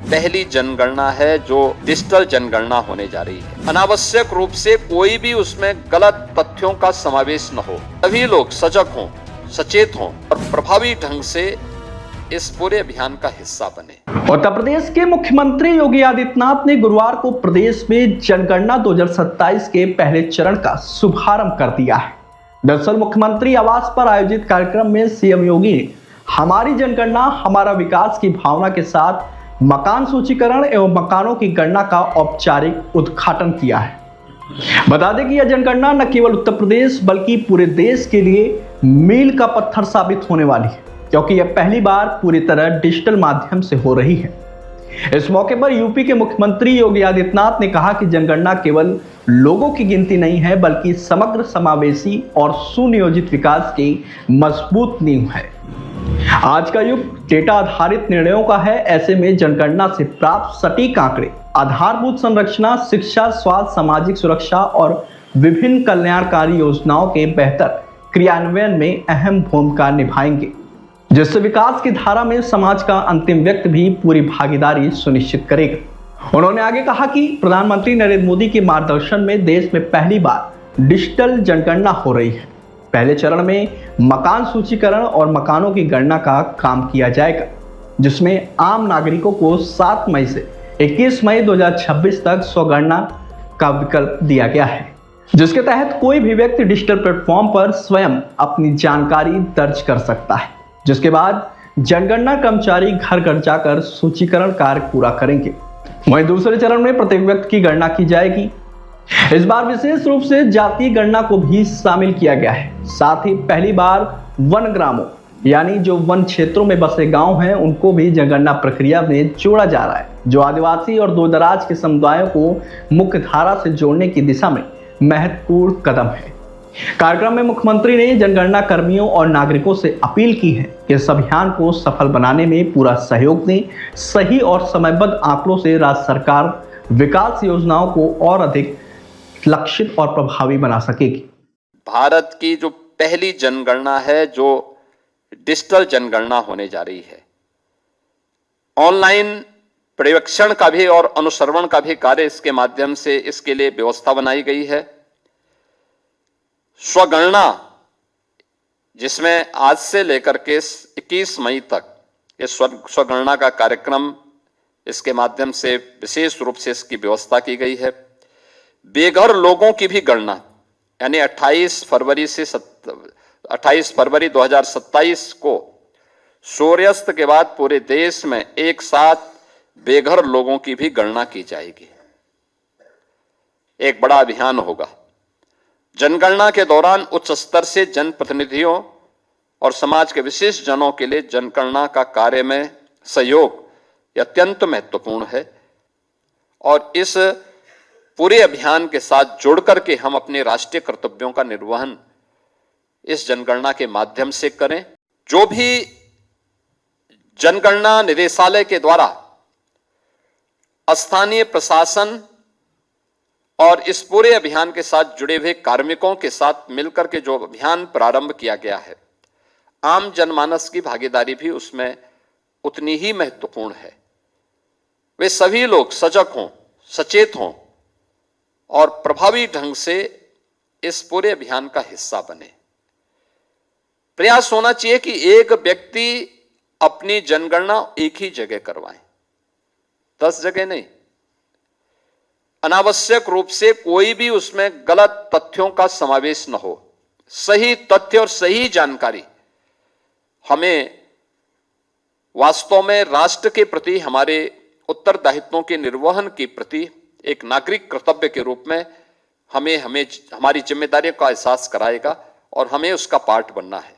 पहली जनगणना है जो डिजिटल जनगणना होने जा रही है। अनावश्यक रूप से कोई भी उसमें गलत तथ्यों का समावेश न हो। सभी लोग सजग हों, सचेत हों और प्रभावी ढंग से इस पूरे अभियान का हिस्सा बने। उत्तर प्रदेश के मुख्यमंत्री योगी आदित्यनाथ ने गुरुवार को प्रदेश में जनगणना 2027 के पहले चरण का शुभारंभ कर दिया है। दरअसल मुख्यमंत्री आवास पर आयोजित कार्यक्रम में सीएम योगी ने हमारी जनगणना हमारा विकास की भावना के साथ मकान सूचीकरण एवं मकानों की गणना का औपचारिक उद्घाटन किया है। बता दें कि यह जनगणना न केवल उत्तर प्रदेश बल्कि पूरे देश के लिए मील का पत्थर साबित होने वाली है, क्योंकि यह पहली बार पूरी तरह डिजिटल माध्यम से हो रही है। इस मौके पर यूपी के मुख्यमंत्री योगी आदित्यनाथ ने कहा कि जनगणना केवल लोगों की गिनती नहीं है बल्कि समग्र समावेशी और सुनियोजित विकास की मजबूत नींव है। आज का युग डेटा आधारित निर्णयों का है। ऐसे में जनगणना से प्राप्त सटीक आंकड़े आधारभूत संरचना, शिक्षा, स्वास्थ्य, सामाजिक सुरक्षा और विभिन्न कल्याणकारी योजनाओं के बेहतर क्रियान्वयन में अहम भूमिका निभाएंगे, जिससे विकास की धारा में समाज का अंतिम व्यक्ति भी पूरी भागीदारी सुनिश्चित करेगा। उन्होंने आगे कहा कि प्रधानमंत्री नरेंद्र मोदी के मार्गदर्शन में देश में पहली बार डिजिटल जनगणना हो रही है। पहले चरण में मकान सूचीकरण और मकानों की गणना का काम किया जाएगा, जिसमें आम नागरिकों को 7 मई से 21 मई 2026 तक स्वगणना का विकल्प दिया गया है, जिसके तहत कोई भी व्यक्ति डिजिटल प्लेटफॉर्म पर स्वयं अपनी जानकारी दर्ज कर सकता है, जिसके बाद जनगणना कर्मचारी घर घर जाकर सूचीकरण कार्य पूरा करेंगे। वहीं दूसरे चरण में प्रत्येक व्यक्ति की गणना की जाएगी। इस बार विशेष रूप से जातीय गणना को भी शामिल किया गया है। साथ ही पहली बार वन ग्रामों यानी जो वन क्षेत्रों में बसे गांव हैं उनको भी जनगणना प्रक्रिया में जोड़ा जा रहा है, जो आदिवासी और दूर दराज के समुदायों को मुख्य धारा से जोड़ने की दिशा में महत्वपूर्ण कदम है। कार्यक्रम में मुख्यमंत्री ने जनगणना कर्मियों और नागरिकों से अपील की है कि इस अभियान को सफल बनाने में पूरा सहयोग दें। सही और समयबद्ध आंकड़ों से राज्य सरकार विकास योजनाओं को और अधिक लक्षित और प्रभावी बना सकेगी। भारत की जो पहली जनगणना है जो डिजिटल जनगणना होने जा रही है, ऑनलाइन पर्यवेक्षण का भी और अनुश्रवण का भी कार्य इसके माध्यम से इसके लिए व्यवस्था बनाई गई है। स्वगणना, जिसमें आज से लेकर के 21 मई तक इस स्वगणना का कार्यक्रम इसके माध्यम से विशेष रूप से इसकी व्यवस्था की गई है। बेघर लोगों की भी गणना यानी 28 फरवरी 2027 को सूर्यास्त के बाद पूरे देश में एक साथ बेघर लोगों की भी गणना की जाएगी। एक बड़ा अभियान होगा। जनगणना के दौरान उच्च स्तर से जनप्रतिनिधियों और समाज के विशिष्ट जनों के लिए जनगणना का कार्य में सहयोग अत्यंत महत्वपूर्ण है और इस पूरे अभियान के साथ जुड़ करके हम अपने राष्ट्रीय कर्तव्यों का निर्वहन इस जनगणना के माध्यम से करें। जो भी जनगणना निदेशालय के द्वारा स्थानीय प्रशासन और इस पूरे अभियान के साथ जुड़े हुए कार्मिकों के साथ मिलकर के जो अभियान प्रारंभ किया गया है, आम जनमानस की भागीदारी भी उसमें उतनी ही महत्वपूर्ण है। वे सभी लोग सजग हों, सचेत हों और प्रभावी ढंग से इस पूरे अभियान का हिस्सा बने। प्रयास होना चाहिए कि एक व्यक्ति अपनी जनगणना एक ही जगह करवाए, 10 जगह नहीं। अनावश्यक रूप से कोई भी उसमें गलत तथ्यों का समावेश न हो। सही तथ्य और सही जानकारी हमें वास्तव में राष्ट्र के प्रति हमारे उत्तरदायित्वों के निर्वहन के प्रति एक नागरिक कर्तव्य के रूप में हमें हमारी जिम्मेदारियों का एहसास कराएगा और हमें उसका पार्ट बनना है।